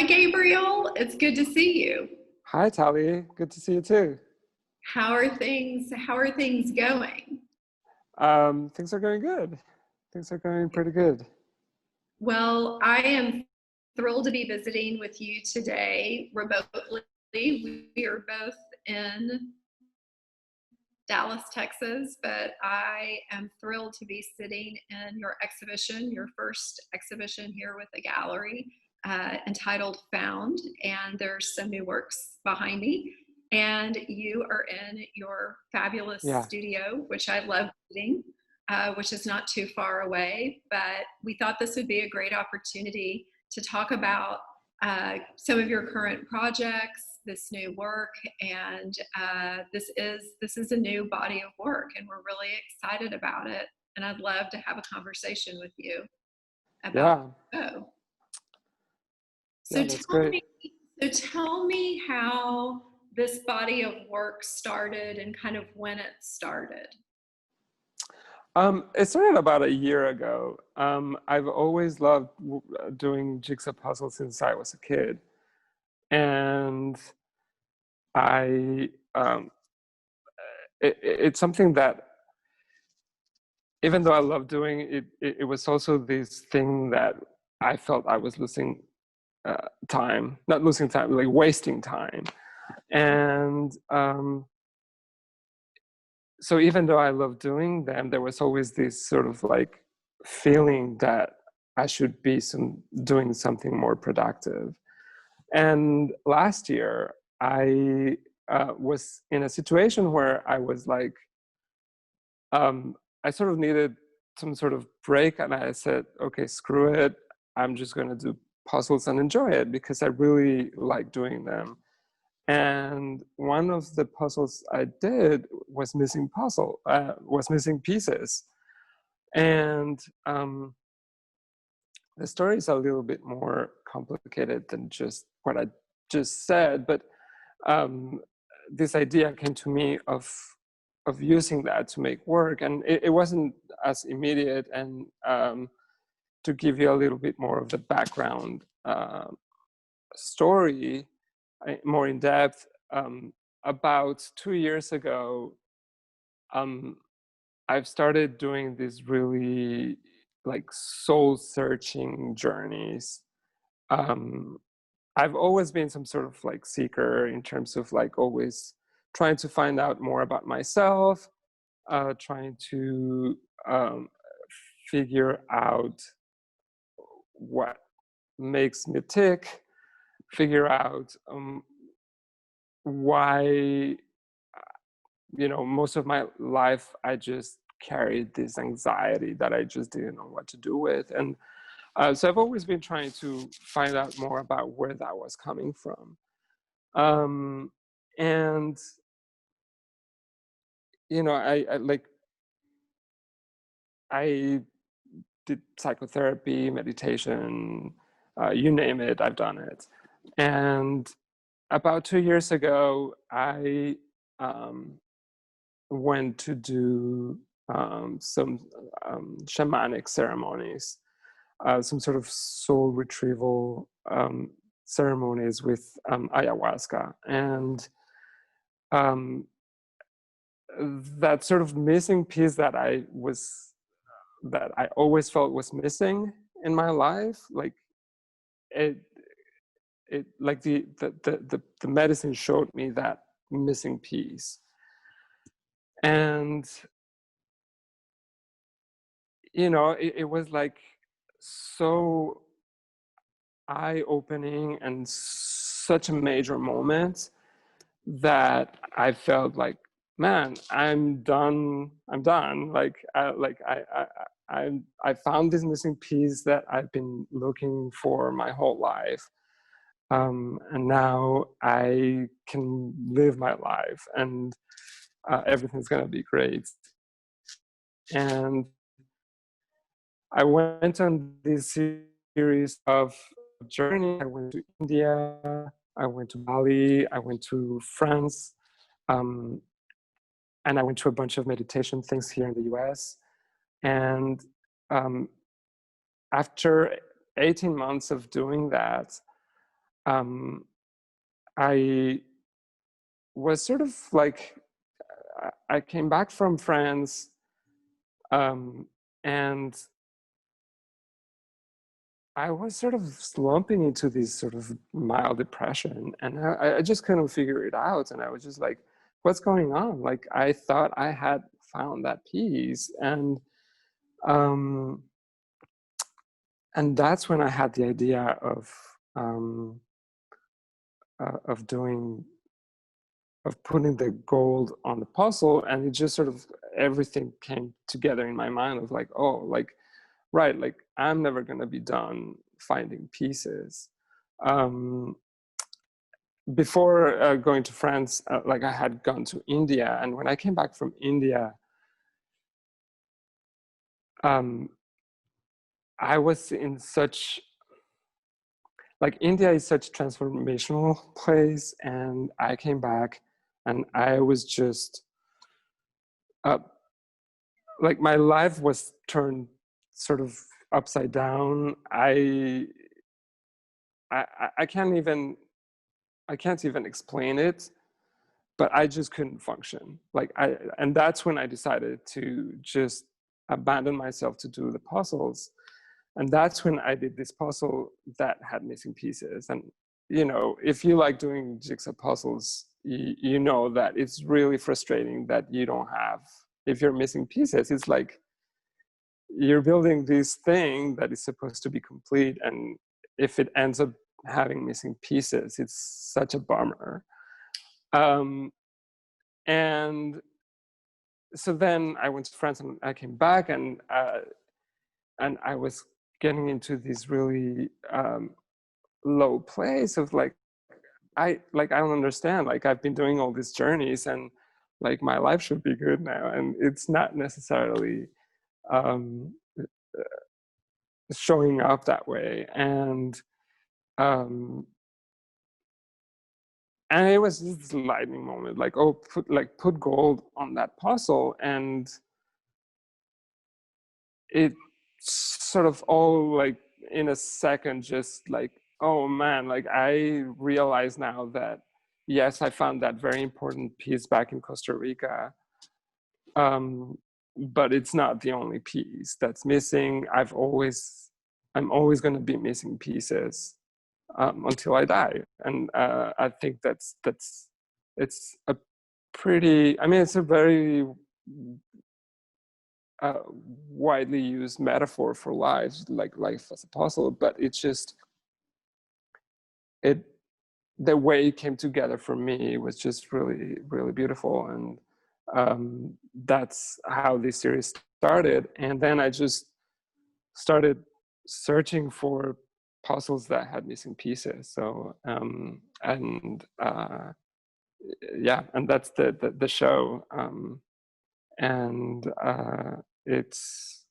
Gabriel. It's good to see you. Hi, Tally. Good to see you too. How are things going? Things are going good. Things are going pretty good. Well, I am thrilled to be visiting with you today remotely. We are both in Dallas, Texas, but I am thrilled to be sitting in your exhibition, your first exhibition here with the gallery, entitled Found. And there's some new works behind me. And you are in your fabulous Yeah, studio, which I love visiting, which is not too far away. But we thought this would be a great opportunity to talk about some of your current projects, this new work, and this is a new body of work, and we're really excited about it. And I'd love to have a conversation with you about yeah, oh. yeah, So that's tell great. me, so tell me how this body of work started and kind of when it started. It started about a year ago. I've always loved doing jigsaw puzzles since I was a kid. And I, it's something that, even though I love doing it, it was also this thing that I felt I was losing time, not losing time, like wasting time. And so even though I love doing them, there was always this sort of like feeling that I should be doing something more productive. And last year, I was in a situation where I was like, um, I sort of needed some sort of break, and I said, okay, screw it. I'm just going to do puzzles and enjoy it because I really like doing them. And one of the puzzles I did was missing pieces. And the story is a little bit more complicated than just what I just said, but um, this idea came to me of using that to make work, and it wasn't as immediate. And to give you a little bit more of the background story, more in depth, about 2 years ago, um, I've started doing these really like soul searching journeys. Um, I've always been some sort of like seeker in terms of like always trying to find out more about myself, trying to um, figure out what makes me tick, figure out why, most of my life I just carried this anxiety that I just didn't know what to do with. And so I've always been trying to find out more about where that was coming from. um, and I like I did psychotherapy, meditation, you name it, I've done it. And about 2 years ago, I um, went to do some shamanic ceremonies, some sort of soul retrieval ceremonies with ayahuasca. And um, that sort of missing piece that I always felt was missing in my life, like it like the medicine showed me that missing piece. And it was like so eye-opening and such a major moment that I felt like, man, I'm done. I found this missing piece that I've been looking for my whole life. And now I can live my life, and everything's gonna be great. And I went on this series of journey. I went to India, I went to Bali, I went to France, um, and I went to a bunch of meditation things here in the US. And um, after 18 months of doing that, um, I was sort of like, I came back from France, and I was sort of slumping into this sort of mild depression, and I just couldn't figure it out. And I was just like, what's going on? Like, I thought I had found that peace. Um, and that's when I had the idea of doing, of putting the gold on the puzzle. And it just sort of, everything came together in my mind of like, oh, like, right, like I'm never going to be done finding pieces. Before going to France, like I had gone to India, and when I came back from India, um, I was in such, like, India is such a transformational place, and I came back and I was just uh, like, my life was turned sort of upside down. I can't even, I can't even explain it, but I just couldn't function. Like, and that's when I decided to just abandon myself to do the puzzles. And that's when I did this puzzle that had missing pieces. And, you know, if you like doing jigsaw puzzles, you know that it's really frustrating that you don't have, if you're missing pieces, it's like you're building this thing that is supposed to be complete. And if it ends up having missing pieces, it's such a bummer. And so then I went to France and I came back, and I was getting into this really low place of like, I don't understand. Like, I've been doing all these journeys, and like my life should be good now, and it's not necessarily um, showing up that way. Um, and it was this lightning moment, like, oh, put gold on that puzzle, and it sort of all, like, in a second, just like, oh man, like, I realize now that yes, I found that very important piece back in Costa Rica, but it's not the only piece that's missing. I'm always going to be missing pieces until I die. And I think it's a pretty, I mean, it's a very uh, widely used metaphor for life, like life as a puzzle, but it's just, it, the way it came together for me was just really, really beautiful. And that's how this series started. And then I just started searching for puzzles that had missing pieces. So yeah, and that's the show. And it's,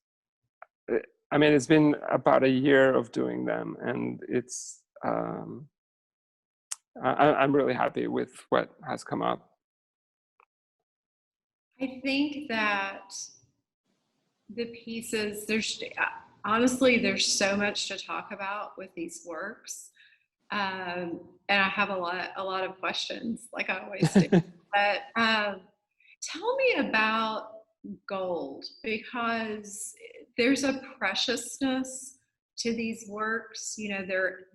I mean, it's been about a year of doing them, and it's I'm really happy with what has come up. I think that the pieces, honestly, there's so much to talk about with these works. And I have a lot of questions, like I always do. But tell me about gold, because there's a preciousness to these works. You know,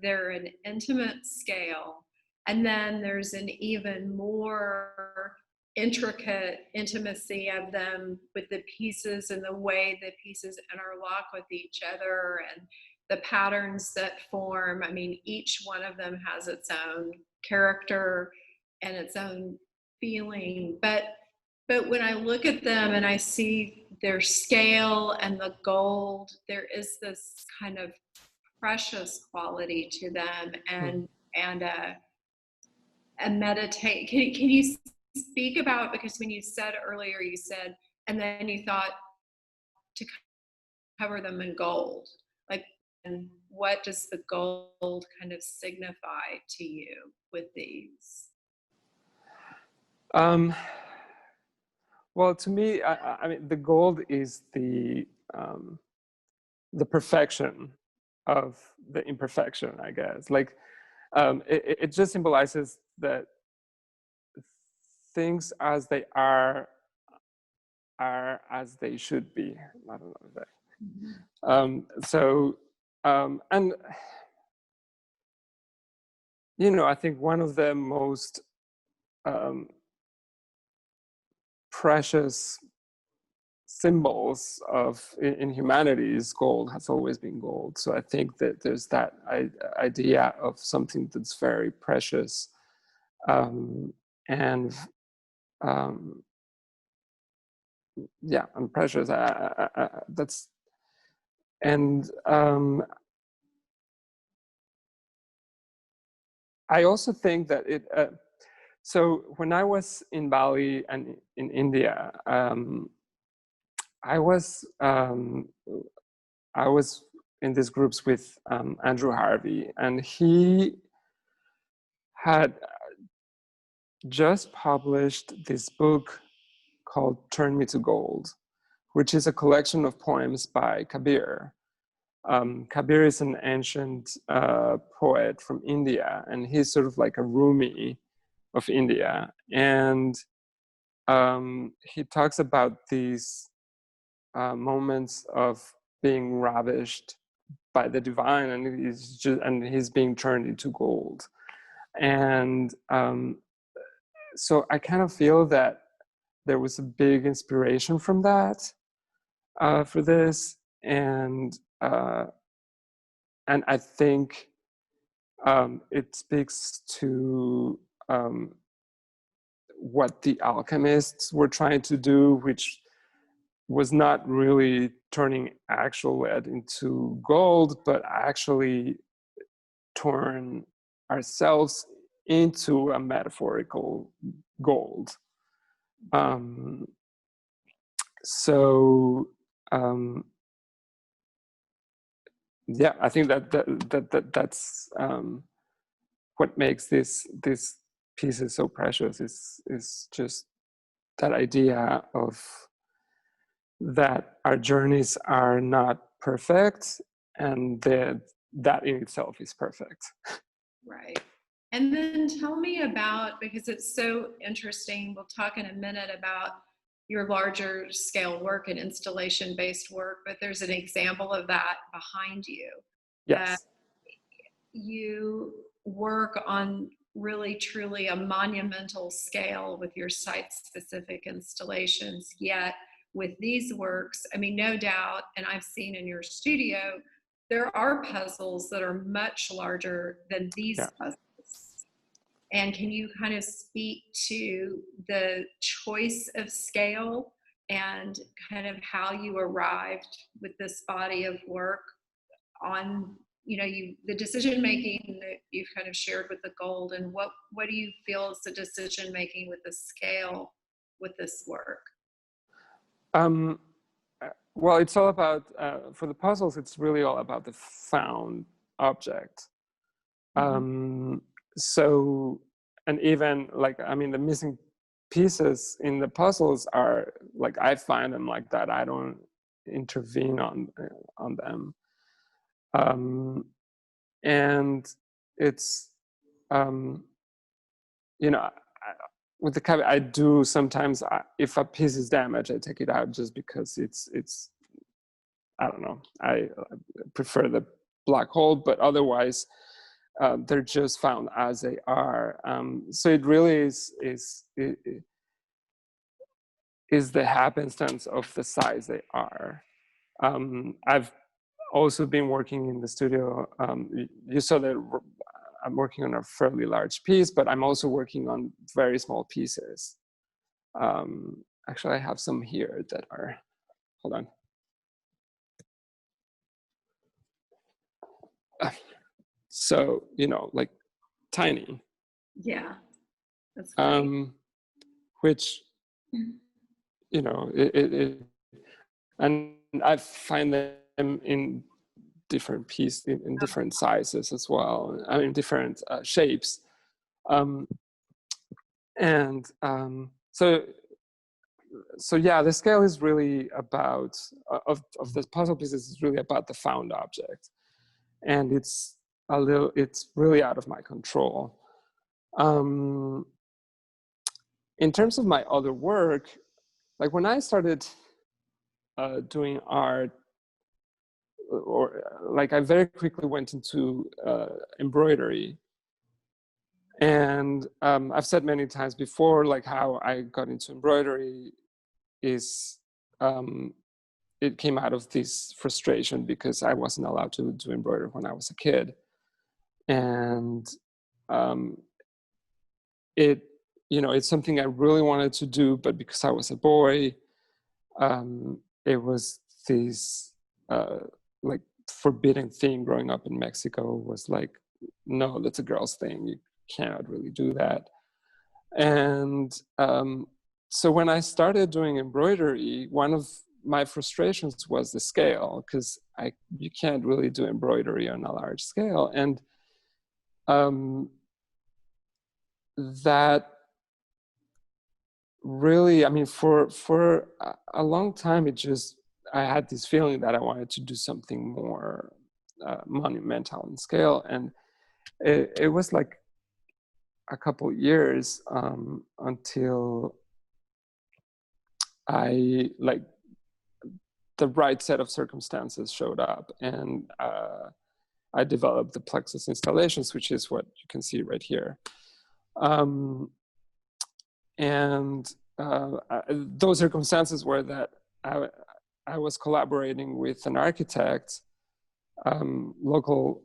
they're an intimate scale, and then there's an even more intricate intimacy of them with the pieces and the way the pieces interlock with each other and the patterns that form. I mean, each one of them has its own character and its own feeling. But when I look at them and I see their scale and the gold, there is this kind of precious quality to them, and a meditate. Can you speak about, because when you said earlier, you said, and then you thought to cover them in gold, like, and what does the gold kind of signify to you with these? Um, well, to me, I mean, the gold is the perfection of the imperfection, I guess. Like, It just symbolizes that things as they are as they should be. I don't know that. And I think one of the most precious symbols in humanity is gold, has always been gold. So I think that there's that idea of something that's very precious, and yeah, and precious. That's and I also think that it. So when I was in Bali and in India, I was in these groups with Andrew Harvey, and he had just published this book called "Turn Me to Gold," which is a collection of poems by Kabir. Kabir is an ancient poet from India, and he's sort of like a Rumi of India. And he talks about these moments of being ravished by the divine, and he's being turned into gold. And so I kind of feel that there was a big inspiration from that for this, and I think it speaks to what the alchemists were trying to do, which was not really turning actual lead into gold, but actually turn ourselves into a metaphorical gold. Yeah, I think that's what makes these pieces so precious is just that idea of that our journeys are not perfect, and that in itself is perfect. Right. And then tell me about, because it's so interesting, we'll talk in a minute about your larger scale work and installation based work, but there's an example of that behind you. Yes. You work on really truly a monumental scale with your site specific installations, yet with these works, I mean, no doubt, and I've seen in your studio, there are puzzles that are much larger than these puzzles. And can you kind of speak to the choice of scale and kind of how you arrived with this body of work on, the decision making that you've kind of shared with the gold, and what do you feel is the decision making with the scale with this work? Well, it's all about, for the puzzles, it's really all about the found object. So, and even the missing pieces in the puzzles are like, I find them like that. I don't intervene on them. And it's, with the caveat, I do sometimes, if a piece is damaged, I take it out just because it's I don't know, I prefer the black hole, but otherwise they're just found as they are. So it really is the happenstance of the size they are. I've also been working in the studio. You saw that I'm working on a fairly large piece, but I'm also working on very small pieces. Actually, I have some here that are, hold on. So, like tiny. Yeah, that's great. Which, and I find them in different pieces, in different sizes as well. I mean, different shapes. So yeah, the scale is really about, of the puzzle pieces, is really about the found object. And it's it's really out of my control. In terms of my other work, like when I started doing art, or like I very quickly went into embroidery. And I've said many times before, like how I got into embroidery is it came out of this frustration because I wasn't allowed to do embroidery when I was a kid. And it, it's something I really wanted to do, but because I was a boy, it was this like forbidden thing growing up in Mexico. Was like, no, that's a girl's thing. You cannot really do that. And so when I started doing embroidery, one of my frustrations was the scale, because you can't really do embroidery on a large scale. And that really, I mean, for a long time, I had this feeling that I wanted to do something more monumental in scale. And it was like a couple years until the right set of circumstances showed up, and I developed the Plexus installations, which is what you can see right here. And those circumstances were that I was collaborating with an architect, local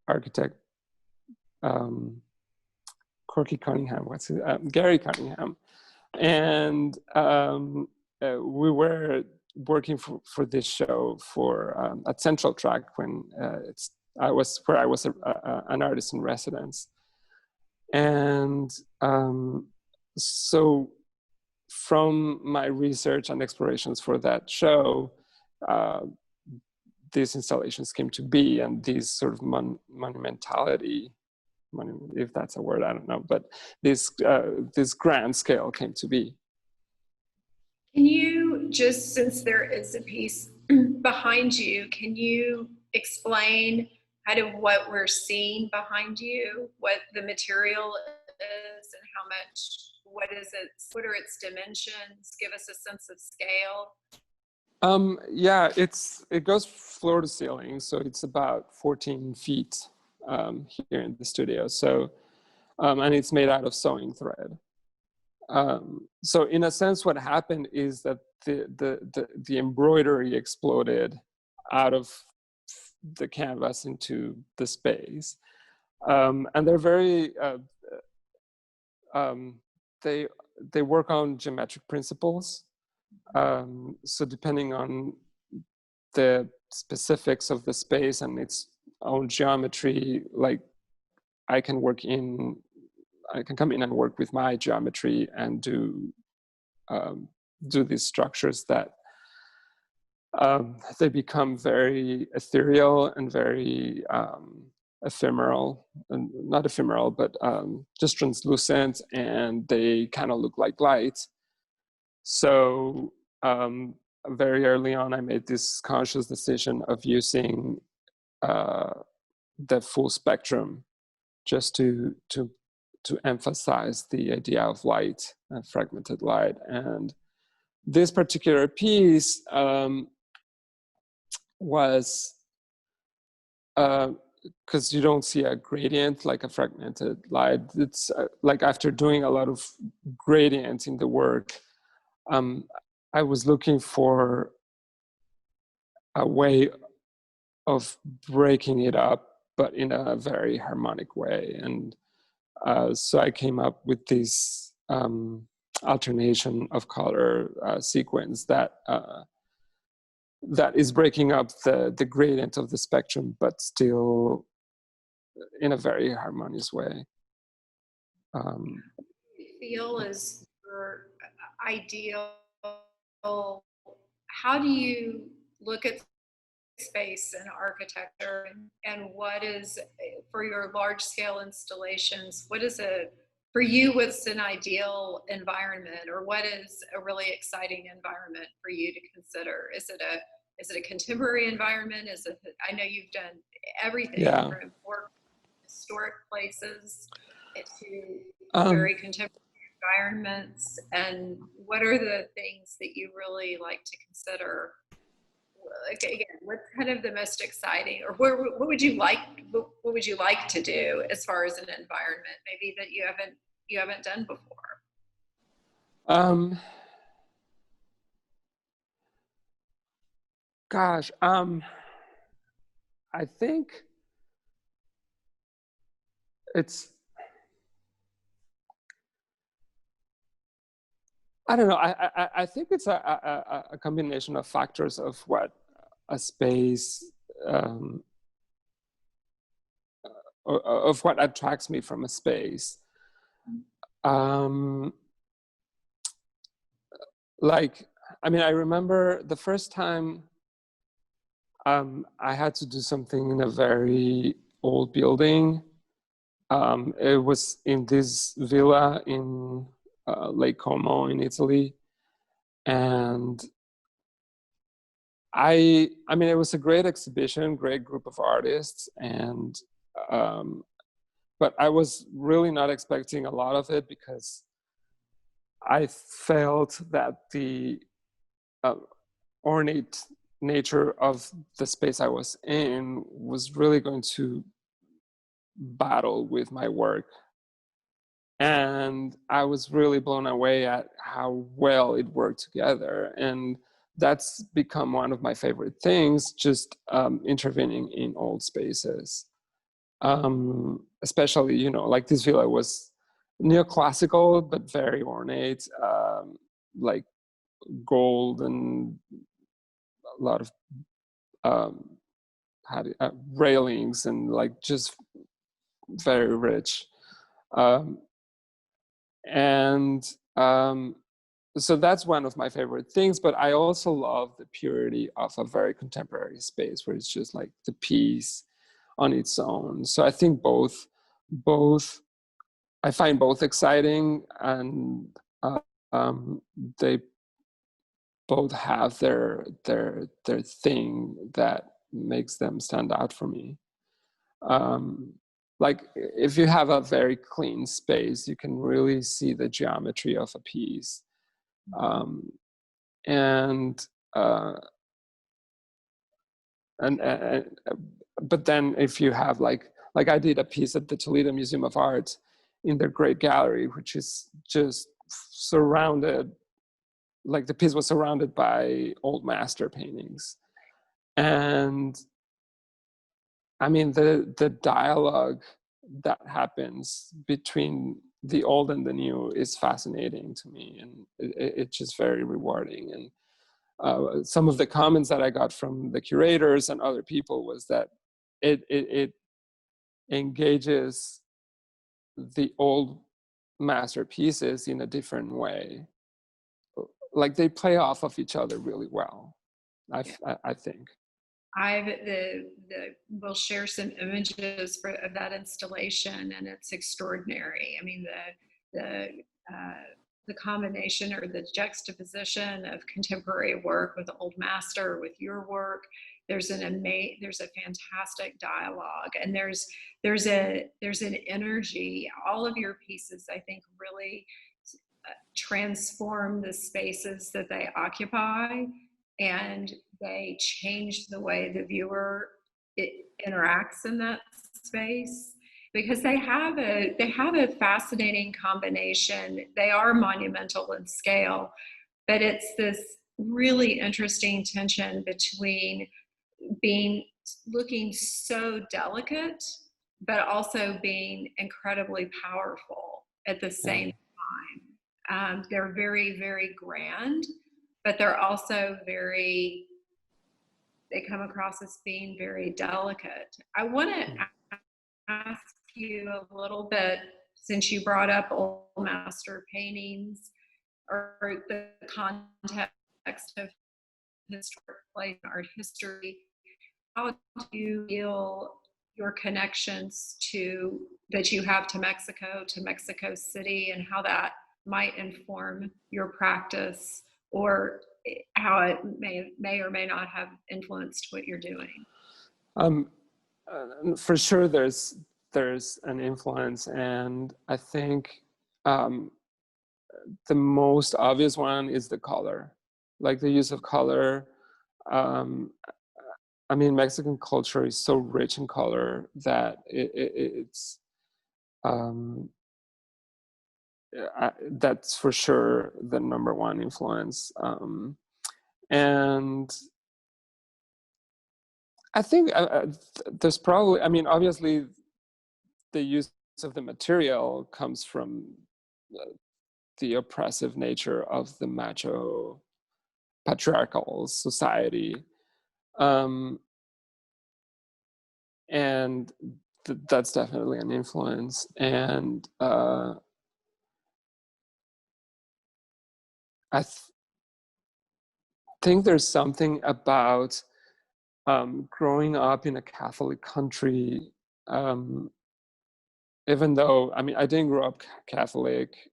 architect, Gary Cunningham. And we were working for this show at Central Track when I was an artist in residence. And so from my research and explorations for that show, these installations came to be, and these sort of monumentality, if that's a word, I don't know, but this grand scale came to be. Can you just, since there is a piece behind you, can you explain kind of what we're seeing behind you, what the material is and how much, what are its dimensions? Give us a sense of scale. Yeah, it goes floor to ceiling, so it's about 14 feet here in the studio. So, and it's made out of sewing thread. So in a sense, what happened is that the embroidery exploded out of the canvas into the space, and they're very they work on geometric principles. So depending on the specifics of the space and its own geometry, like I can come in and work with my geometry and do these structures that they become very ethereal and very ephemeral, and not ephemeral, but just translucent, and they kind of look like light. So very early on, I made this conscious decision of using the full spectrum, just to emphasize the idea of light and fragmented light. And this particular piece was because you don't see a gradient like a fragmented light. It's like after doing a lot of gradient in the work, I was looking for a way of breaking it up, but in a very harmonic way. And so I came up with this alternation of color sequence that is breaking up the gradient of the spectrum, but still in a very harmonious way. Feel is your ideal. How do you look at space and architecture, and what is, for your large scale installations, for you, what's an ideal environment, or what is a really exciting environment for you to consider? Is it a contemporary environment? I know you've done everything from work historic places to Um, very contemporary environments? And what are the things that you really like to consider? Like, again, what's kind of the most exciting, or what would you like? What would you like to do as far as an environment, maybe that you haven't done before? um, gosh, I think it's, I don't know. I think it's a combination of factors of what a space, um, of what attracts me from a space. Um, like, I mean, I remember the first time I had to do something in a very old building. It was in this villa in Lake Como in Italy, and I mean, it was a great exhibition, great group of artists, and um, but I was really not expecting a lot of it because I felt that the uh, ornate nature of the space I was in was really going to battle with my work. And I was really blown away at how well it worked together. And that's become one of my favorite things, just intervening in old spaces. Especially, you know, like this villa was neoclassical, but very ornate, like gold and a lot of um, railings and like just very rich. Um, and so that's one of my favorite things, but I also love the purity of a very contemporary space where it's just like the piece on its own. So I think both I find both exciting, and uh, um, they both have their thing that makes them stand out for me. Um, like if you have a very clean space, you can really see the geometry of a piece. Um, and, uh, and but then if you have like I did a piece at the Toledo Museum of Art in their great gallery, which is just surrounded, like the piece was surrounded by old master paintings. And I mean, the dialogue that happens between the old and the new is fascinating to me, and it's just very rewarding. And some of the comments that I got from the curators and other people was that it engages the old masterpieces in a different way. Like they play off of each other really well. Yeah. I think. I've we'll share some images of that installation, and it's extraordinary. I mean, the combination or the juxtaposition of contemporary work with the old master with your work. There's there's a fantastic dialogue, and there's an energy. All of your pieces, I think, really transform the spaces that they occupy, and they change the way the viewer interacts in that space, because they have a fascinating combination. They are monumental in scale, but it's this really interesting tension between being looking so delicate but also being incredibly powerful at the Yeah. same time. They're very, very grand, but they're also they come across as being very delicate. I want to ask you a little bit, since you brought up old master paintings or the context of historic place and art history, how do you feel your connections to that you have to Mexico City, and how that might inform your practice, or how it may or may not have influenced what you're doing? For sure, there's an influence, and I think the most obvious one is the color, like the use of color. um, I mean, Mexican culture is so rich in color that it's um, that's for sure the number one influence. And I think there's probably, I mean, obviously the use of the material comes from the oppressive nature of the macho patriarchal society. Um, and that's definitely an influence. And I think there's something about growing up in a Catholic country, even though, I mean, I didn't grow up Catholic.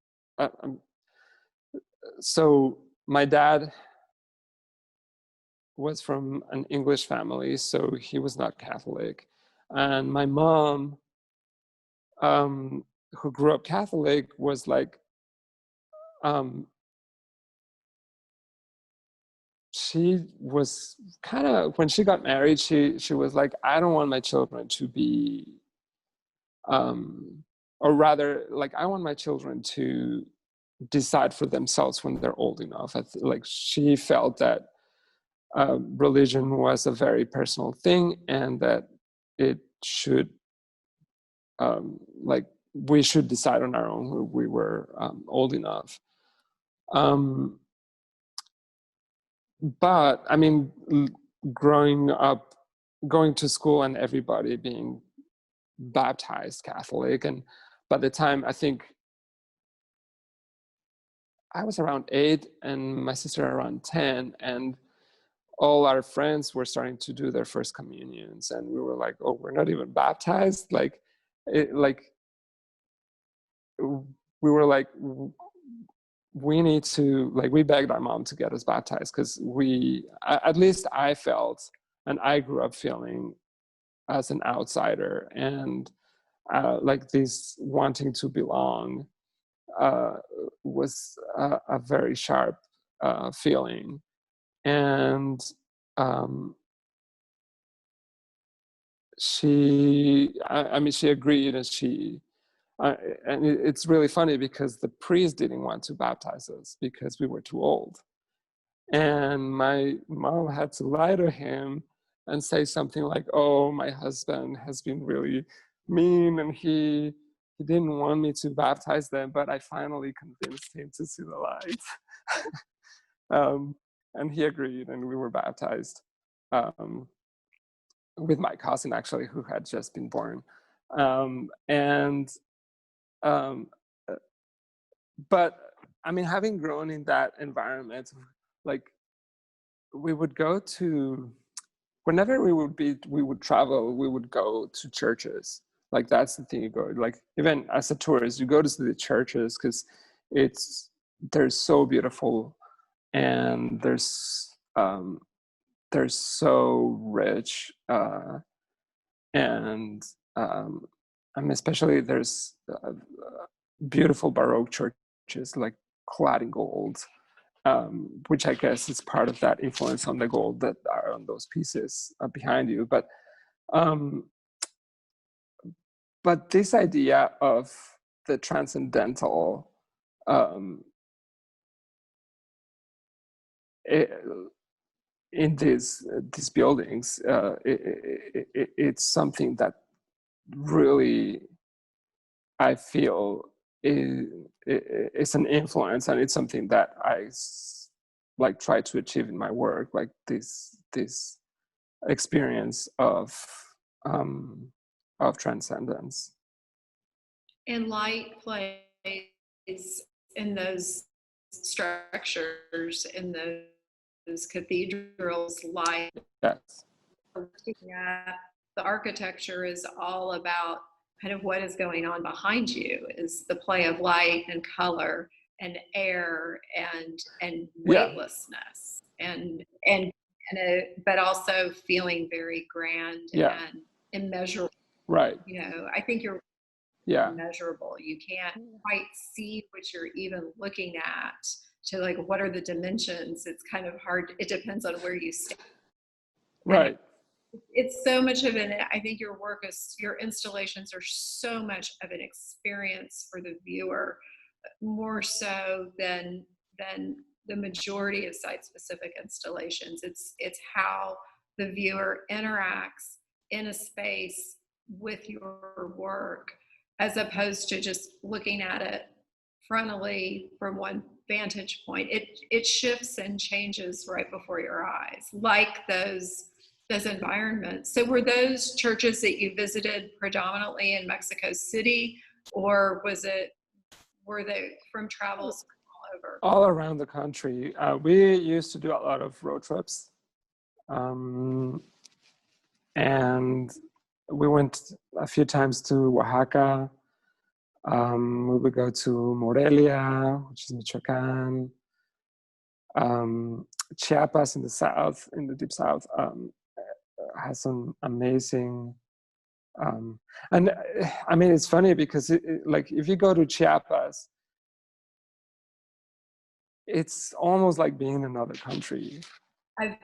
So my dad was from an English family, so he was not Catholic. And my mom, who grew up Catholic, was like, she was kind of, when she got married, she was like, I don't want my children to be, or rather, like, I want my children to decide for themselves when they're old enough. Like, she felt that religion was a very personal thing, and that it should, like, we should decide on our own when we were old enough. But I mean, growing up, going to school, and everybody being baptized Catholic, and by the time, I think I was around 8 and my sister around 10, and all our friends were starting to do their first communions, and we were like, oh, we're not even baptized. Like, we were like, we need to, like, we begged our mom to get us baptized, because at least I felt, and I grew up feeling, as an outsider, and like, this wanting to belong was a very sharp feeling. And I mean, she agreed, and and it's really funny, because the priest didn't want to baptize us because we were too old. And my mom had to lie to him and say something like, oh, my husband has been really mean, and he didn't want me to baptize them, but I finally convinced him to see the light. And he agreed, and we were baptized, with my cousin, actually, who had just been born. And um, but I mean, having grown in that environment, like, we would go to, whenever we would travel, we would go to churches. Like, that's the thing. You go, like, even as a tourist, you go to the churches, because they're so beautiful, and they're so rich, and I mean, especially there's beautiful Baroque churches, like, clad in gold, which I guess is part of that influence on the gold that are on those pieces behind you. But this idea of the transcendental, it, in these buildings, it's something that really, I feel, is an influence, and it's something that I like try to achieve in my work, like this experience of transcendence. And light plays in those structures, in those cathedrals. Light, Yes. yeah, the architecture is all about kind of what is going on behind you, is the play of light and color and air and weightlessness, and but also feeling very grand Yeah. and immeasurable. Right. I think you're Yeah. measurable. You can't quite see what you're even looking at to like, what are the dimensions? It's kind of hard. It depends on where you stand. And Right. it's so much of an, I think your installations are so much of an experience for the viewer, more so than the majority of site-specific installations. It's how the viewer interacts in a space with your work, as opposed to just looking at it frontally from one vantage point. It shifts and changes right before your eyes, like those environments. So were those churches that you visited predominantly in Mexico City, or were they from travels all over? All around the country. We used to do a lot of road trips. And we went a few times to Oaxaca. We would go to Morelia, which is Michoacan. Chiapas in the south, in the deep south, has some amazing. And I mean, it's funny because like if you go to Chiapas, it's almost like being in another country. I've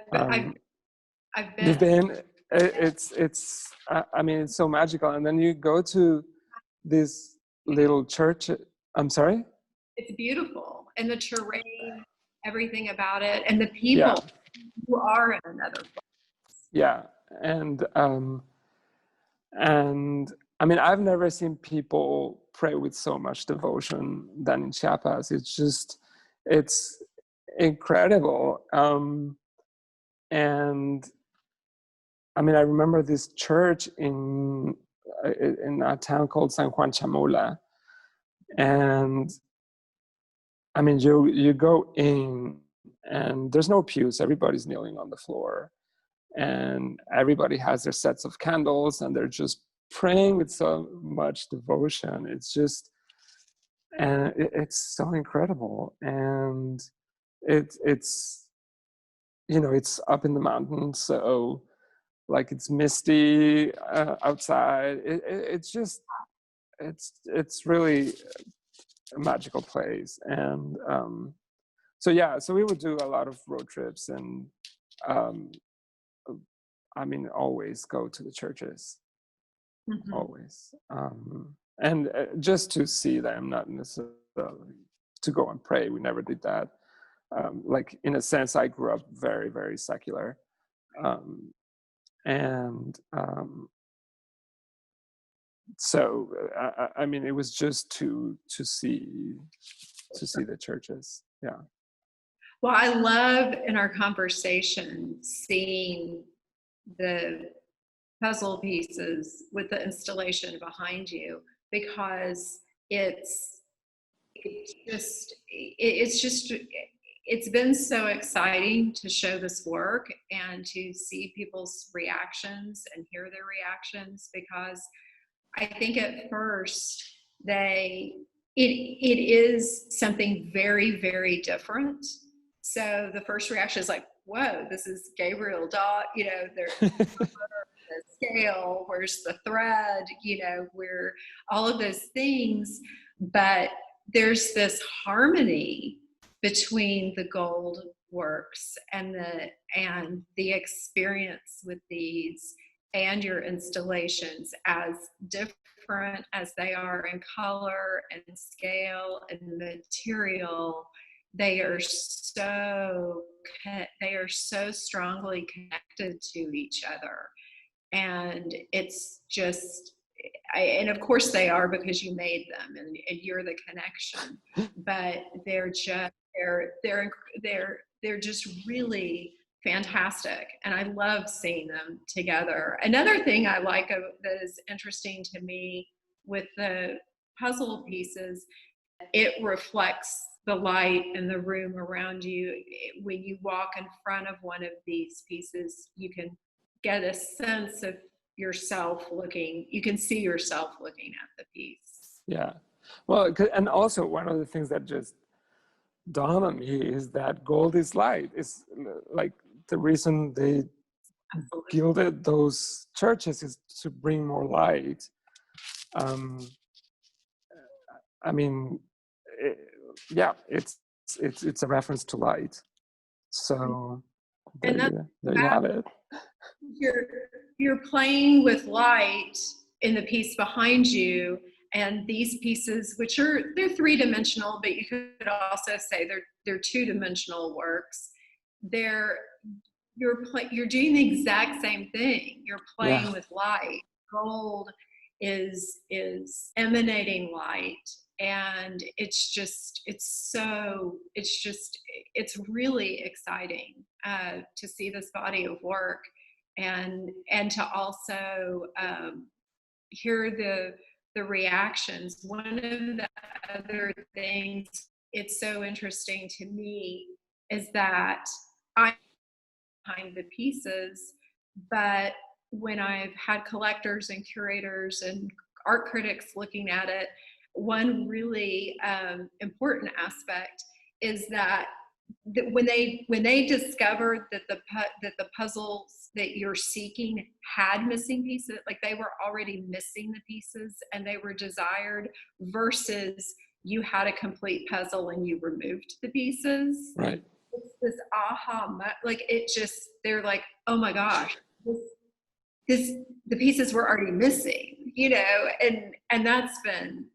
You've been. been. It's. I mean, it's so magical. And then you go to this little church. I'm sorry. It's beautiful, and the terrain, everything about it, and the Yeah. people who are in another place. Yeah. And I mean, I've never seen people pray with so much devotion than in Chiapas. It's incredible. And I mean, I remember this church in a town called San Juan Chamula, and I mean, you go in, and there's no pews. Everybody's kneeling on the floor, and everybody has their sets of candles, and they're just praying with so much devotion. It's just, and it's so incredible, and it's it's up in the mountains, so like it's misty outside. It's just it's really a magical place. And so yeah, so we would do a lot of road trips, and um, I mean, always go to the churches, Mm-hmm. always, and just to see them, not necessarily to go and pray. We never did that. Like in a sense, I grew up very, very secular, and so I mean, it was just to see the churches. Yeah. Well, I love in our conversation seeing the puzzle pieces with the installation behind you, because it's been so exciting to show this work and to see people's reactions and hear their reactions, because I think at first it is something very, very different. So the first reaction is like, whoa, this is Gabriel Dawe, there's the scale, where's the thread, where all of those things. But there's this harmony between the gold works and the experience with these and your installations, as different as they are in color and scale and material. They are so strongly connected to each other. And it's just, and of course they are, because you made them and you're the connection. But they're just really fantastic, and I love seeing them together. Another thing I like that is interesting to me with the puzzle pieces, it reflects the light in the room around you. When you walk in front of one of these pieces, you can get a sense of yourself you can see yourself looking at the piece. Yeah. Well, and also one of the things that just dawned on me is that gold is light. It's like the reason they Absolutely. gilded those churches is to bring more light. I mean, it, yeah, it's a reference to light. So And that's there you have it. you're you're playing with light in the piece behind you, and these pieces, which they're three-dimensional, but you could also say they're two-dimensional works. They're you're doing the exact same thing. You're playing Yeah. with light. Gold is emanating light, and it's really exciting to see this body of work, and to also hear the reactions. One of the other things it's so interesting to me is that I behind the pieces, but when I've had collectors and curators and art critics looking at it, one really important aspect is that when they discovered that the puzzles that you're seeking had missing pieces, like they were already missing the pieces and they were desired, versus you had a complete puzzle and you removed the pieces. Right. It's this aha, like it just, they're like, oh my gosh, the pieces were already missing, and that's been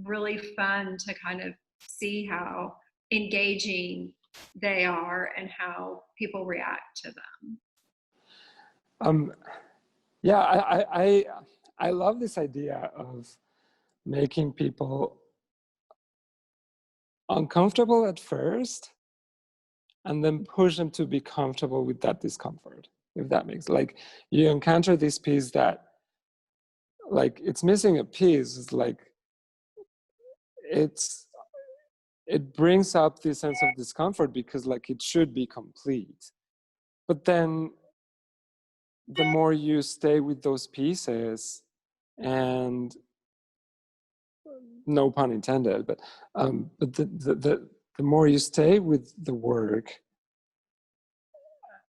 really fun to kind of see how engaging they are and how people react to them. Yeah, I love this idea of making people uncomfortable at first and then push them to be comfortable with that discomfort, if that makes, like, you encounter this piece that, like, it's missing a piece. It's like it brings up this sense of discomfort because, like, it should be complete. But then the more you stay with those pieces, and no pun intended, but the more you stay with the work,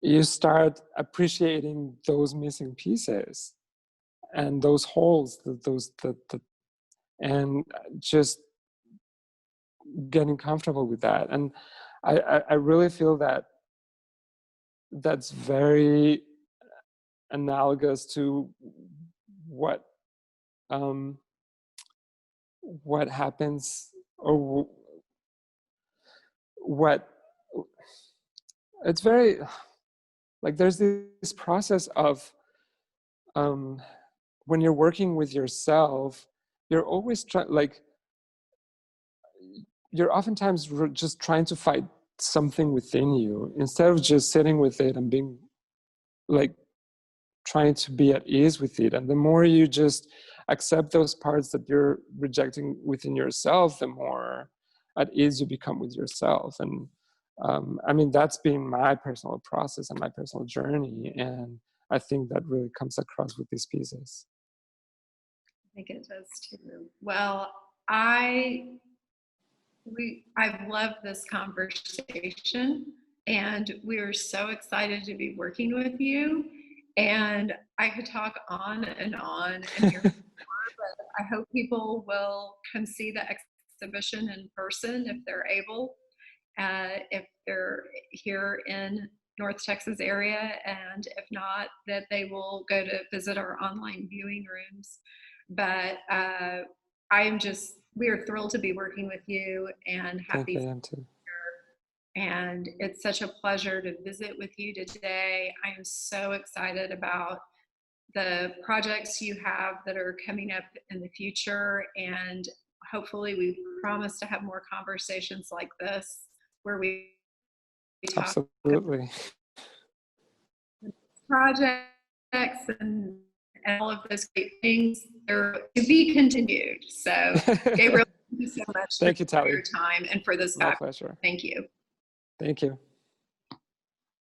you start appreciating those missing pieces and those holes, and just getting comfortable with that. And I really feel that that's very analogous to what happens, or what it's very, like, there's this process of when you're working with yourself, you're always you're oftentimes just trying to fight something within you, instead of just sitting with it and being, like, trying to be at ease with it. And the more you just accept those parts that you're rejecting within yourself, the more at ease you become with yourself. And I mean, that's been my personal process and my personal journey, and I think that really comes across with these pieces. I think it does too. Well, I've loved this conversation, and we're so excited to be working with you. And I could talk on and hear more, but I hope people will come see the exhibition in person if they're able, if they're here in North Texas area, and if not, that they will go to visit our online viewing rooms. But we are thrilled to be working with you and have Thank you, these. I am too. And it's such a pleasure to visit with you today. I am so excited about the projects you have that are coming up in the future. And hopefully we promise to have more conversations like this where we talk Absolutely. projects and all of those great things. They're to be continued. So Gabriel, thank you so much Thank you, for Talley. your time and for this. My pleasure. Thank you. Thank you.